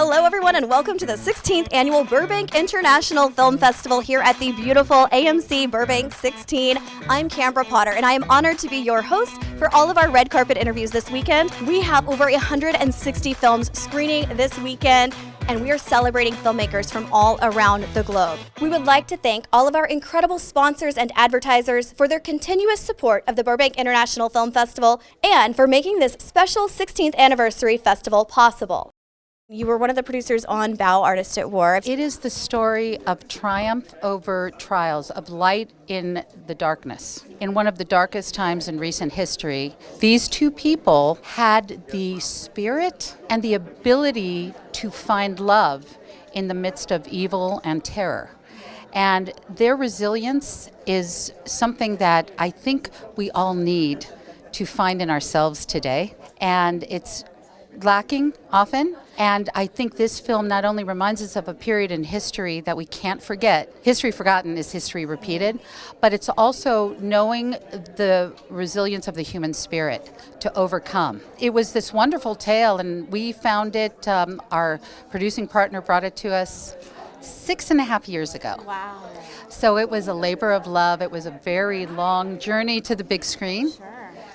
Hello everyone and welcome to the 16th Annual Burbank International Film Festival here at the beautiful AMC Burbank 16. I'm Kambra Potter and I am honored to be your host for all of our red carpet interviews this weekend. We have over 160 films screening this weekend and we are celebrating filmmakers from all around the globe. We would like to thank all of our incredible sponsors and advertisers for their continuous support of the Burbank International Film Festival and for making this special 16th anniversary festival possible. You were one of the producers on Bow Artist at War. It is the story of triumph over trials, of light in the darkness. In one of the darkest times in recent history, these two people had the spirit and the ability to find love in the midst of evil and terror. And their resilience is something that I think we all need to find in ourselves today. And it's lacking often. And I think this film not only reminds us of a period in history that we can't forget. History forgotten is history repeated, but it's also knowing the resilience of the human spirit to overcome. It was this wonderful tale, and we found it, our producing partner brought it to us 6.5 years ago. Wow. So it was a labor of love. It was a very long journey to the big screen. Sure.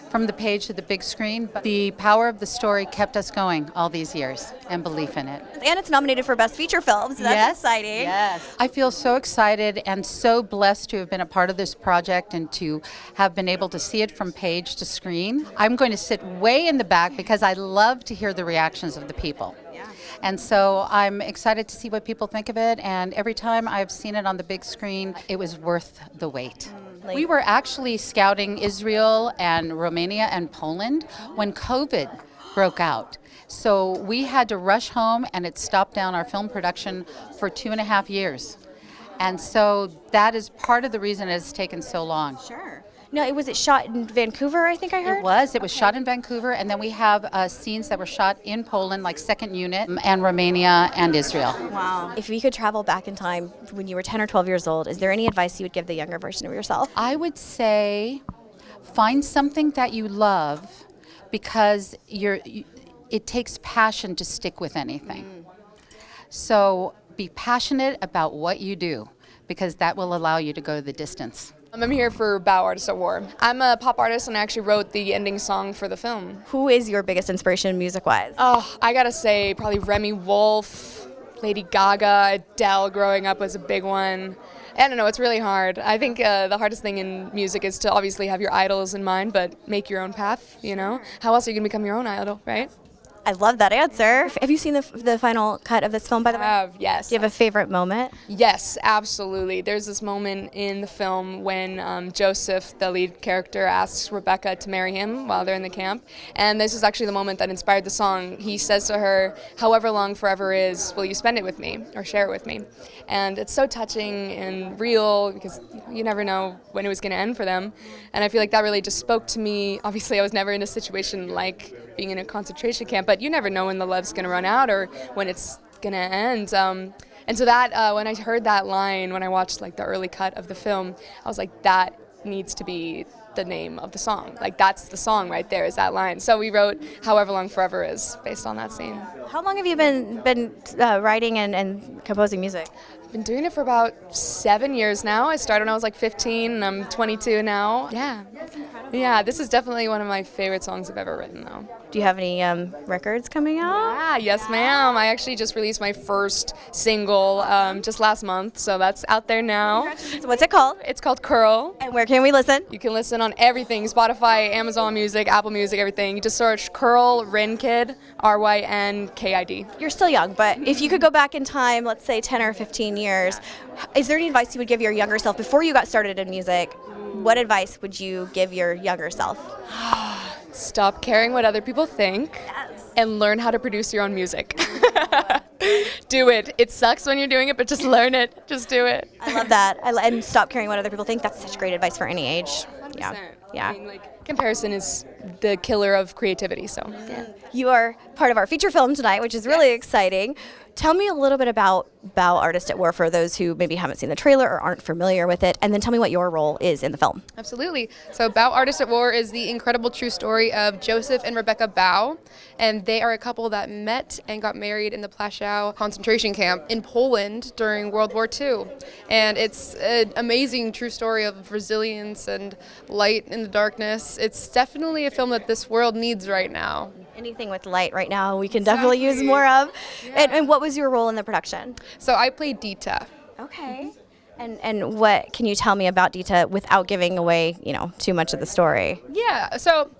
From the page to the big screen, but the power of the story kept us going all these years and belief in it. And it's nominated for Best Feature Film, so that's exciting. Yes. I feel so excited and so blessed to have been a part of this project and to have been able to see it from page to screen. I'm going to sit way in the back because I love to hear the reactions of the people. Yeah. And so I'm excited to see what people think of it, and every time I've seen it on the big screen, it was worth the wait. We were actually scouting Israel and Romania and Poland when COVID broke out. So we had to rush home and it stopped down our film production for 2.5 years. And so that is part of the reason it has taken so long. Sure. No, was it shot in Vancouver, I think I heard? It was shot in Vancouver, and then we have scenes that were shot in Poland, like Second Unit, and Romania and Israel. Wow. If you could travel back in time when you were 10 or 12 years old, is there any advice you would give the younger version of yourself? I would say find something that you love, because it takes passion to stick with anything. So be passionate about what you do, because that will allow you to go the distance. I'm here for Bow Artist at War. I'm a pop artist and I actually wrote the ending song for the film. Who is your biggest inspiration music-wise? Oh, I gotta say probably Remy Wolf, Lady Gaga, Adele growing up was a big one. I don't know, it's really hard. I think the hardest thing in music is to obviously have your idols in mind, but make your own path, you know? How else are you gonna become your own idol, right? I love that answer. Have you seen the final cut of this film, by the way? I have, yes. Do you have a favorite moment? Yes, absolutely. There's this moment in the film when Joseph, the lead character, asks Rebecca to marry him while they're in the camp. And this is actually the moment that inspired the song. He says to her, "However long forever is, will you spend it with me or share it with me?" And it's so touching and real because you never know when it was going to end for them. And I feel like that really just spoke to me. Obviously, I was never in a situation like being in a concentration camp, but you never know when the love's going to run out or when it's going to end. And so that, when I heard that line, when I watched like the early cut of the film, I was like, that needs to be the name of the song. Like that's the song right there, is that line. So we wrote However Long Forever Is based on that scene. How long have you been writing and composing music? I've been doing it for about 7 years now. I started when I was like 15 and I'm 22 now. Yeah. Yeah, this is definitely one of my favorite songs I've ever written though. Do you have any records coming out? Yeah, yes ma'am. I actually just released my first single just last month, so that's out there now. So what's it called? It's called Curl. And where can we listen? You can listen on everything, Spotify, Amazon Music, Apple Music, everything. You just search Curl Rynkid, RYNKID. You're still young, but if you could go back in time, let's say 10 or 15 years, is there any advice you would give your younger self before you got started in music? What advice would you give your younger self? Stop caring what other people think and learn how to produce your own music. Do it. It sucks when you're doing it, but just learn it. Just do it. I love that. And stop caring what other people think. That's such great advice for any age. 100%. Yeah. I mean, like, Comparison is the killer of creativity, so yeah. You are part of our feature film tonight, which is really exciting. Tell me a little bit about Bow Artist at War for those who maybe haven't seen the trailer or aren't familiar with it, and then tell me what your role is in the film. Absolutely. So Bow Artist at War is the incredible true story of Joseph and Rebecca Bow, and they are a couple that met and got married in the Plaszow concentration camp in Poland during World War II. And it's an amazing true story of resilience and light in the darkness. It's definitely a film that this world needs right now. Anything with light right now we can definitely use more of. Yeah. And what was your role in the production? So I played Dita. Okay. And what can you tell me about Dita without giving away, too much of the story? Yeah, so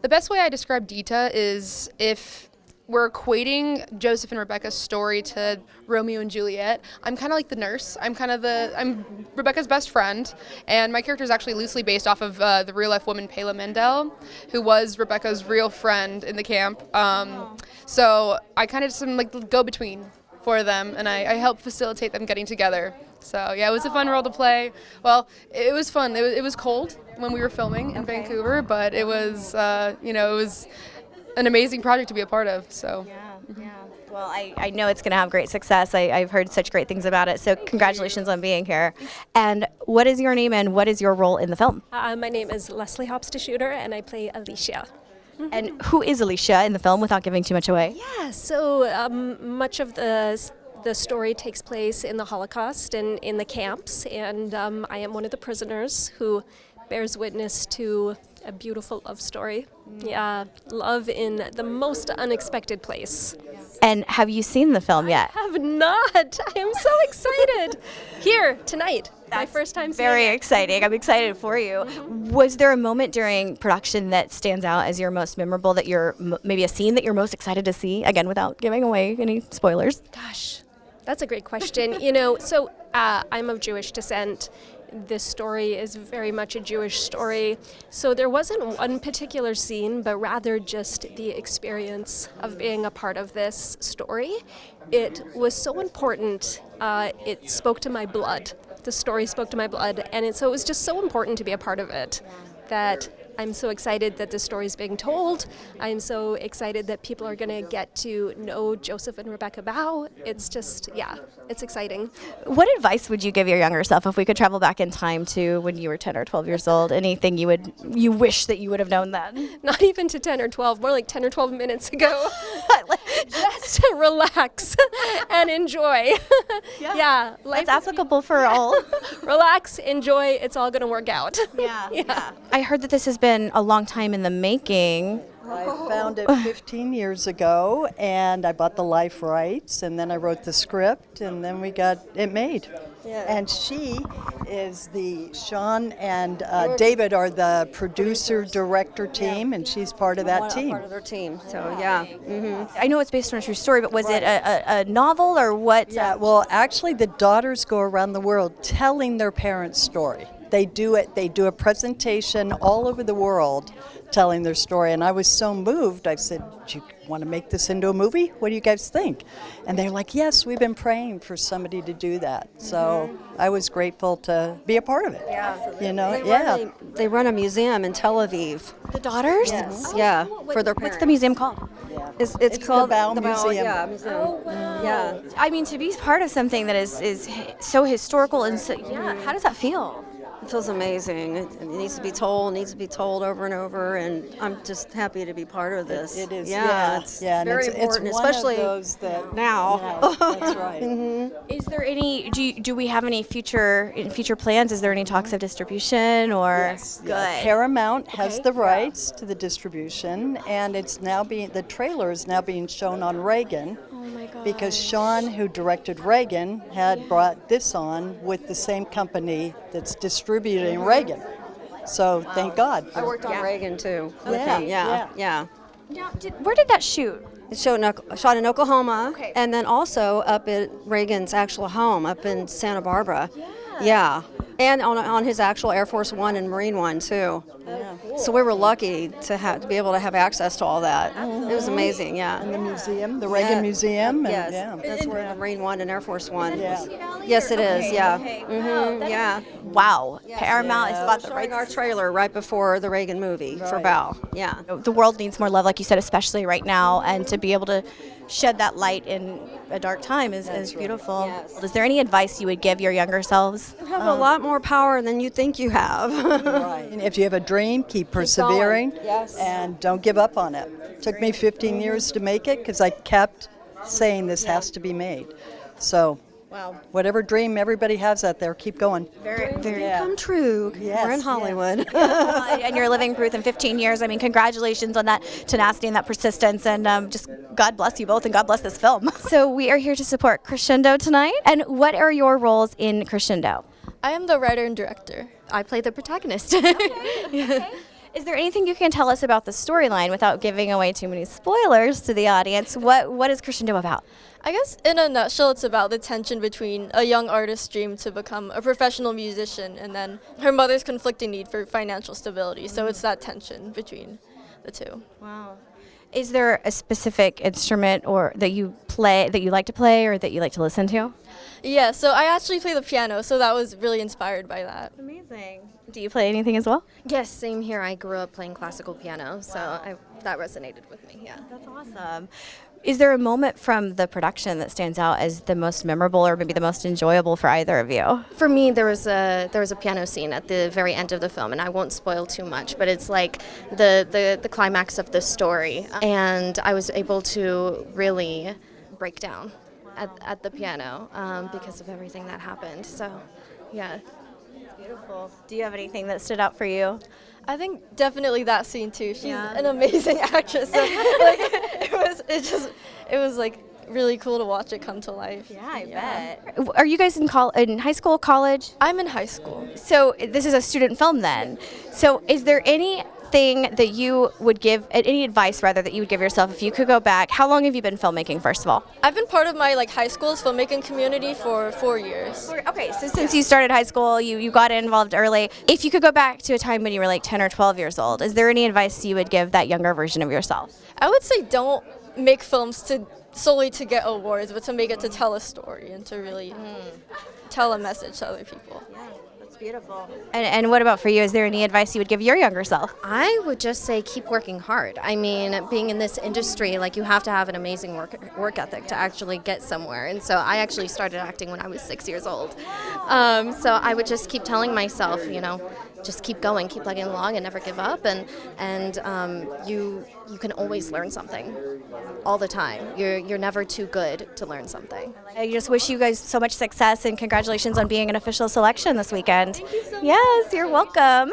the best way I describe Dita is if we're equating Joseph and Rebecca's story to Romeo and Juliet. I'm kind of like the nurse. I'm Rebecca's best friend, and my character is actually loosely based off of the real-life woman Pela Mendel, who was Rebecca's real friend in the camp. So I kind of just am like the go-between for them, and I help facilitate them getting together. So yeah, it was a fun role to play. Well, it was fun. It was cold when we were filming in Vancouver, but it was it was an amazing project to be a part of. So. Yeah. Well, I know it's going to have great success. I've heard such great things about it. So congratulations on being here. And what is your name and what is your role in the film? My name is Leslie Hopster-Shooter, and I play Alicia. And who is Alicia in the film without giving too much away? Yeah, so much of the story takes place in the Holocaust and in the camps, and I am one of the prisoners who bears witness to a beautiful love story. Yeah, love in the most unexpected place. And have you seen the film yet? I have not. I am so excited. Here, tonight. My first time seeing Very it. exciting. I'm excited for you. Was there a moment during production that stands out as your most memorable, that you're maybe a scene that you're most excited to see? Again, without giving away any spoilers. Gosh, that's a great question. So I'm of Jewish descent. This story is very much a Jewish story. So there wasn't one particular scene, but rather just the experience of being a part of this story. It was so important. It spoke to my blood. The story spoke to my blood. And so it was just so important to be a part of it that I'm so excited that this story is being told. I'm so excited that people are going to get to know Joseph and Rebecca Bow. It's just, it's exciting. What advice would you give your younger self if we could travel back in time to when you were 10 or 12 years old? Anything you wish that you would have known then? Not even to 10 or 12, more like 10 or 12 minutes ago. Just relax and enjoy. Yeah. That's applicable for all. Relax, enjoy, it's all going to work out. Yeah. I heard that this has been a long time in the making. I found it 15 years ago, and I bought the life rights, and then I wrote the script, and then we got it made. Yeah. And she is Sean and David are the producer-director team, and she's part of that team. Part of their team, so yeah. Mm-hmm. I know it's based on a true story, but was it a novel or what? Yeah, well, actually, the daughters go around the world telling their parents' story. They do a presentation all over the world telling their story, and I was so moved. I said, do you want to make this into a movie? What do you guys think? And they're like, yes, we've been praying for somebody to do that. So I was grateful to be a part of it. Yeah. They run a museum in Tel Aviv. The daughters? Yes. Yeah, for their parents. What's the museum called? It's called the Bow Museum. Yeah, museum. Oh, wow. Yeah. I mean, to be part of something that is so historical and so, how does that feel? It feels amazing. It needs to be told over and over, and I'm just happy to be part of this. It is, it's very important, it's especially one of those that, now. That's right. Is there any? Do we have any future plans? Is there any talks of distribution or? Yes. Good. Paramount has the rights to the distribution, and the trailer is now being shown on Reagan. Oh my God. Because Sean, who directed Reagan, had brought this on with the same company that's distributing Reagan. So thank God. I worked on Reagan too. With Yeah, him. Yeah. Now, where did that shoot? It's shot in Oklahoma, and then also up at Reagan's actual home up in Santa Barbara. Yeah. And on his actual Air Force One and Marine One too. Yeah. So we were lucky to be able to have access to all that. It was amazing, yeah. And the museum, the Reagan Museum. And, Yes, yeah. that's where the Marine One and Air Force One. Yeah. Yes, it is. Yeah. Yeah. Wow. Paramount has bought the Showing rights. our trailer right before the Reagan movie for Val. Yeah. The world needs more love, like you said, especially right now, and to be able to shed that light in a dark time is beautiful. Yes. Is there any advice you would give your younger selves? You have a lot more power than you think you have. Right. And if you have a dream, keep persevering. Yes. And don't give up on it. It took me 15 years to make it because I kept saying this has to be made. So, whatever dream everybody has out there, keep going. Very, very. Come true. Yes, We're in yes. Hollywood. And you're living proof in 15 years. I mean, congratulations on that tenacity and that persistence, and just God bless you both, and God bless this film. So we are here to support Crescendo tonight. And what are your roles in Crescendo? I am the writer and director. I play the protagonist. Is there anything you can tell us about the storyline without giving away too many spoilers to the audience? What is Crescendo about? I guess in a nutshell, it's about the tension between a young artist's dream to become a professional musician and then her mother's conflicting need for financial stability. So it's that tension between the two. Wow. Is there a specific instrument or that you play, that you like to play, or that you like to listen to? Yeah, so I actually play the piano, so that was really inspired by that. Amazing. Do you play anything as well? Yes, same here. I grew up playing classical piano, so that resonated with me, yeah. That's awesome. Is there a moment from the production that stands out as the most memorable or maybe the most enjoyable for either of you? For me, there was a piano scene at the very end of the film, and I won't spoil too much, but it's like the climax of the story, and I was able to really break down at the piano because of everything that happened. So, yeah. Beautiful. Do you have anything that stood out for you? I think definitely that scene too. She's an amazing actress. So, like, it was like really cool to watch it come to life. Yeah, I bet. Are you guys in high school, college? I'm in high school. So this is a student film then. So is there anything that you would give, any advice rather, that you would give yourself if you could go back? How long have you been filmmaking, first of all? I've been part of my high school's filmmaking community for 4 years. Okay, so since you started high school, you got involved early. If you could go back to a time when you were 10 or 12 years old, is there any advice you would give that younger version of yourself? I would say don't make films solely to get awards, but to make it to tell a story and to really tell a message to other people. Yeah, that's beautiful. And what about for you? Is there any advice you would give your younger self? I would just say keep working hard. I mean, being in this industry, you have to have an amazing work ethic to actually get somewhere. And so I actually started acting when I was 6 years old. So I would just keep telling myself, just keep going, keep plugging along, and never give up. And you can always learn something all the time. You're never too good to learn something. I just wish you guys so much success, and congratulations on being an official selection this weekend. Thank you so much. Yes, you're welcome.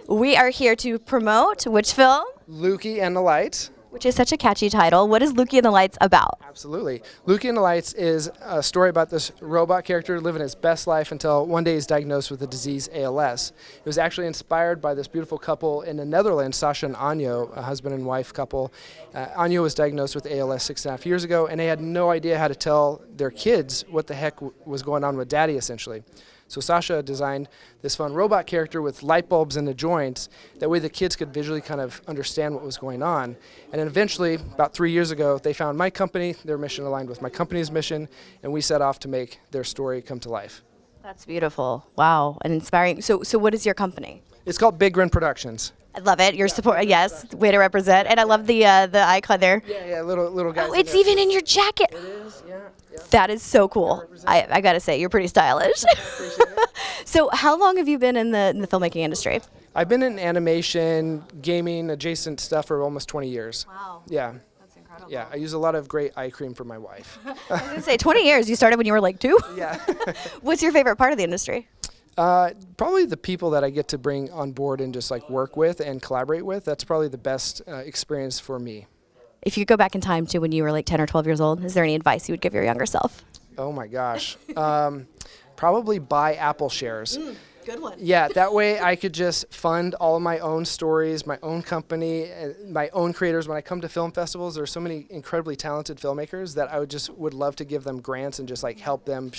We are here to promote which film? LUKi and the Lights. Which is such a catchy title. What is LUKi and the Lights about? Absolutely. LUKi and the Lights is a story about this robot character living his best life until one day he's diagnosed with the disease ALS. It was actually inspired by this beautiful couple in the Netherlands, Sasha and Anjo, a husband and wife couple. Anjo was diagnosed with ALS 6.5 years ago, and they had no idea how to tell their kids what the heck was going on with daddy, essentially. So Sasha designed this fun robot character with light bulbs in the joints. That way the kids could visually kind of understand what was going on. And then eventually, about 3 years ago, they found my company. Their mission aligned with my company's mission, and we set off to make their story come to life. That's beautiful. Wow, and inspiring. So what is your company? It's called Big Grin Productions. I love it. Your support, yes, way to represent. And I love the icon there. Yeah, little guys. Oh, it's even in your jacket. It is, yeah. That is so cool. I gotta say, you're pretty stylish. So how long have you been in the filmmaking industry? I've been in animation, gaming, adjacent stuff for almost 20 years. Wow. Yeah. That's incredible. Yeah, I use a lot of great eye cream for my wife. I was gonna say 20 years. You started when you were 2? Yeah. What's your favorite part of the industry? Probably the people that I get to bring on board and just work with and collaborate with. That's probably the best experience for me. If you could go back in time to when you were 10 or 12 years old, is there any advice you would give your younger self? Oh my gosh. Probably buy Apple shares. Good one. Yeah, that way I could just fund all of my own stories, my own company, my own creators. When I come to film festivals, there's so many incredibly talented filmmakers that I would love to give them grants and just like help them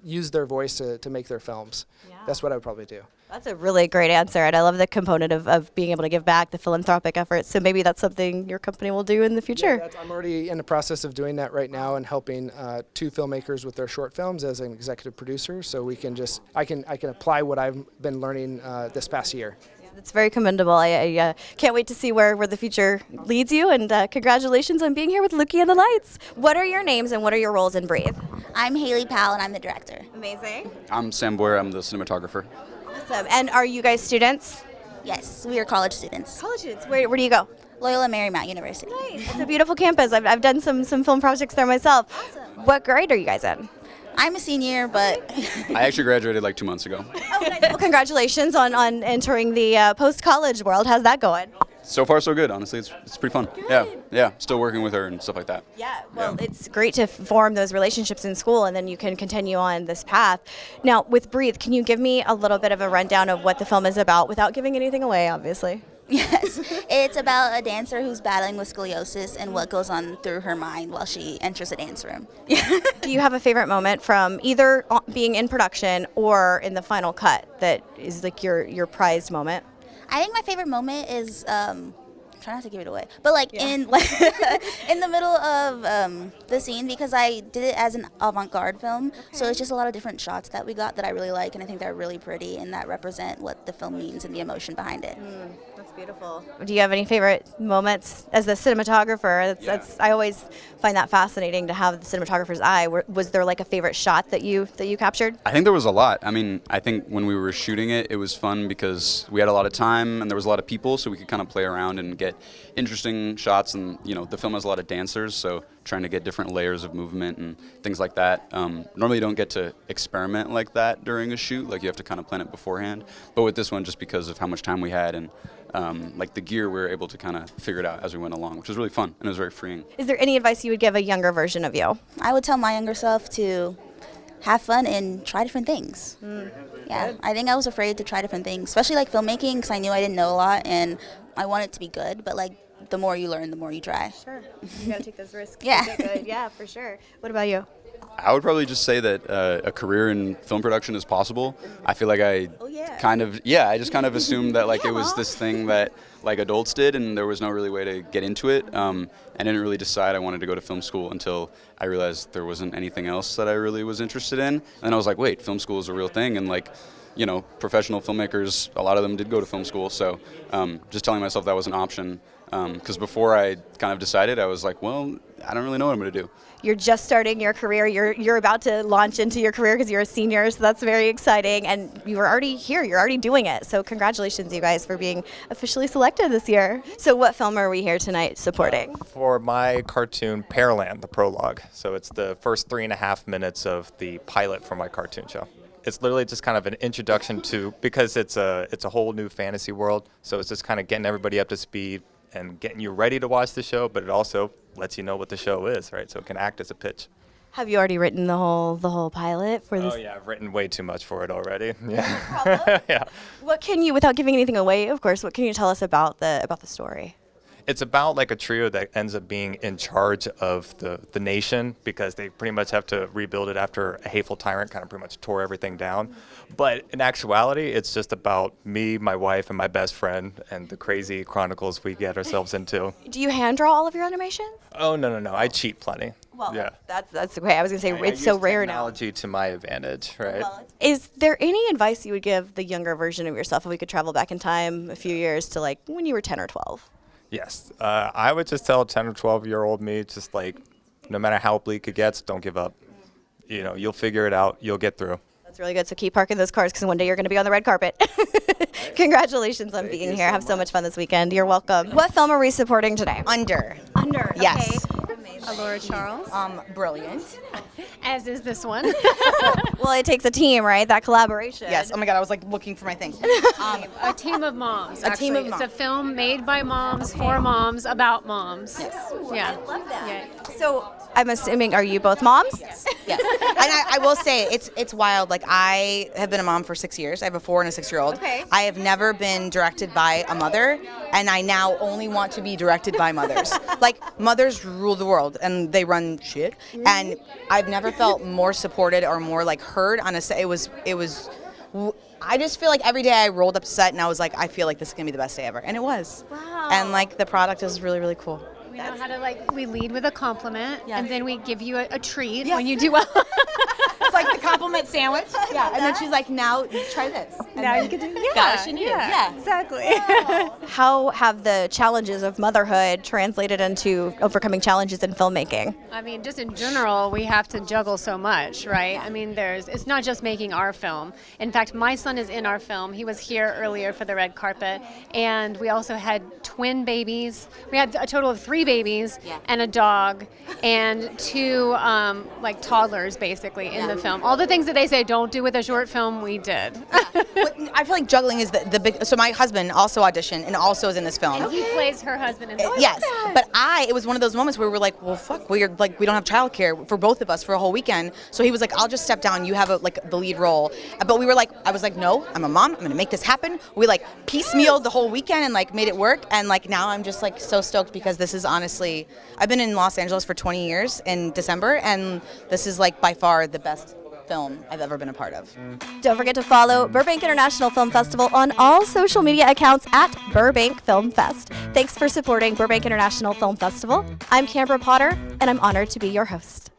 use their voice to make their films. Yeah. That's what I would probably do. That's a really great answer, and I love the component of being able to give back, the philanthropic efforts. So maybe that's something your company will do in the future. Yeah, I'm already in the process of doing that right now and helping 2 filmmakers with their short films as an executive producer. So we can I can apply what I've been learning this past year. It's very commendable. I can't wait to see where the future leads you, and congratulations on being here with LUKi and the Lights. What are your names and what are your roles in Breathe? I'm Haley Powell and I'm the director. Amazing. I'm Sam Boyer, I'm the cinematographer. Awesome. And are you guys students? Yes, we are college students. College students. Where do you go? Loyola Marymount University. Nice. It's a beautiful campus. I've done some film projects there myself. Awesome. What grade are you guys in? I'm a senior, but I actually graduated like 2 months ago. Oh, nice. Well, congratulations on entering the post-college world. How's that going? So far so good, honestly. It's pretty fun. Good. Yeah, still working with her and stuff like that. Yeah, well, it's great to form those relationships in school, and then you can continue on this path. Now, with Breathe, can you give me a little bit of a rundown of what the film is about without giving anything away, obviously? yes, it's about a dancer who's battling with scoliosis and what goes on through her mind while she enters a dance room. Do you have a favorite moment from either being in production or in the final cut that is like your prized moment? I think my favorite moment is try not to give it away, but in in the middle of the scene, because I did it as an avant-garde film, so it's just a lot of different shots that we got that I really like, and I think they're really pretty and that represent what the film means and the emotion behind it. That's beautiful. Do you have any favorite moments as the cinematographer? I always find that fascinating to have the cinematographer's eye. Was there like a favorite shot that you captured? I think there was a lot. I mean, I think when we were shooting it, it was fun because we had a lot of time and there was a lot of people, so we could kind of play around and get interesting shots. And the film has a lot of dancers, so trying to get different layers of movement and things like that. Normally you don't get to experiment like that during a shoot, like you have to kind of plan it beforehand. But with this one, just because of how much time we had and the gear, we were able to kind of figure it out as we went along, which was really fun and it was very freeing. Is there any advice you would give a younger version of you? I would tell my younger self to have fun and try different things. Yeah, I think I was afraid to try different things, especially like filmmaking, because I knew I didn't know a lot and I wanted it to be good, but the more you learn, the more you try. Sure. You gotta take those risks. Yeah. Good. Yeah, for sure. What about you? I would probably just say that a career in film production is possible. I feel like I just kind of assumed that it was this thing that adults did and there was no really way to get into it. I didn't really decide I wanted to go to film school until I realized there wasn't anything else that I really was interested in. And then I was like, wait, film school is a real thing, and professional filmmakers, a lot of them did go to film school. So just telling myself that was an option. Because before I kind of decided, I was like, well, I don't really know what I'm going to do. You're just starting your career. You're about to launch into your career because you're a senior, so that's very exciting. And you were already here. You're already doing it. So congratulations, you guys, for being officially selected this year. So what film are we here tonight supporting? For my cartoon, Paraland, the Prologue. So it's the first 3.5 minutes of the pilot for my cartoon show. It's literally just kind of an introduction to, because it's a whole new fantasy world. So it's just kind of getting everybody up to speed and getting you ready to watch the show, but it also lets you know what the show is, right? So it can act as a pitch. Have you already written the whole pilot for this? Oh yeah, I've written way too much for it already. Yeah. No problem. Yeah. What can you, without giving anything away, of course, what can you tell us about the story? It's about a trio that ends up being in charge of the nation because they pretty much have to rebuild it after a hateful tyrant kind of pretty much tore everything down. But in actuality, it's just about me, my wife, and my best friend and the crazy chronicles we get ourselves into. Do you hand draw all of your animations? Oh, no. I cheat plenty. Well, yeah. That's okay. I was going to say, I it's so use rare now. Technology to my advantage, right? Well, is there any advice you would give the younger version of yourself if we could travel back in time a few years to when you were 10 or 12? Yes. I would just tell 10 or 12-year-old me, just no matter how bleak it gets, don't give up. You'll figure it out. You'll get through. That's really good. So keep parking those cars because one day you're going to be on the red carpet. Congratulations on being here. Have so much fun this weekend. You're welcome. What film are we supporting today? Under. Yes. Laura Charles. Brilliant. As is this one. Well, it takes a team, right? That collaboration. Yes. Oh my God, I was looking for my things. A team of moms. A team of It's moms. a film made by moms for moms about moms. Yes. Yeah. I love that. Yeah. So I'm assuming, are you both moms? Yes. And I will say it's wild. Like, I have been a mom for 6 years. I have a 4 and a 6-year-old. Okay. I have never been directed by a mother, and I now only want to be directed by mothers. Like, mothers rule the world and they run shit. And I've never felt more supported or more like heard on a set. It was I just feel like every day I rolled up to set and I was like, I feel like this is gonna be the best day ever, and it was. Wow. And like the product is really, really cool. We know how to we lead with a compliment, and then we give you a treat Yes. when you do well. It's like the compliment sandwich. Yeah, and then she's like, now try this. And Now then you can do gosh, you knew. Yeah. exactly. How have the challenges of motherhood translated into overcoming challenges in filmmaking? I mean, just in general, we have to juggle so much, right? I mean, it's not just making our film. In fact, my son is in our film. He was here earlier for the red carpet, and we also had twin babies. We had a total of 3 babies and a dog and 2 toddlers basically in the film. All the things that they say don't do with a short film, we did. I feel like juggling is the big. So my husband also auditioned and also is in this film. And he plays her husband in the film. Yes, but it was one of those moments where we were like, well, fuck, we don't have childcare for both of us for a whole weekend. So he was like, I'll just step down. You have the lead role. But we were like, I was like, no, I'm a mom. I'm gonna make this happen. We piecemealed the whole weekend and made it work. And now I'm just so stoked because this is honestly, I've been in Los Angeles for 20 years in December, and this is by far the best film I've ever been a part of. Don't forget to follow Burbank International Film Festival on all social media accounts at Burbank Film Fest. Thanks for supporting Burbank International Film Festival. I'm Kambra Potter, and I'm honored to be your host.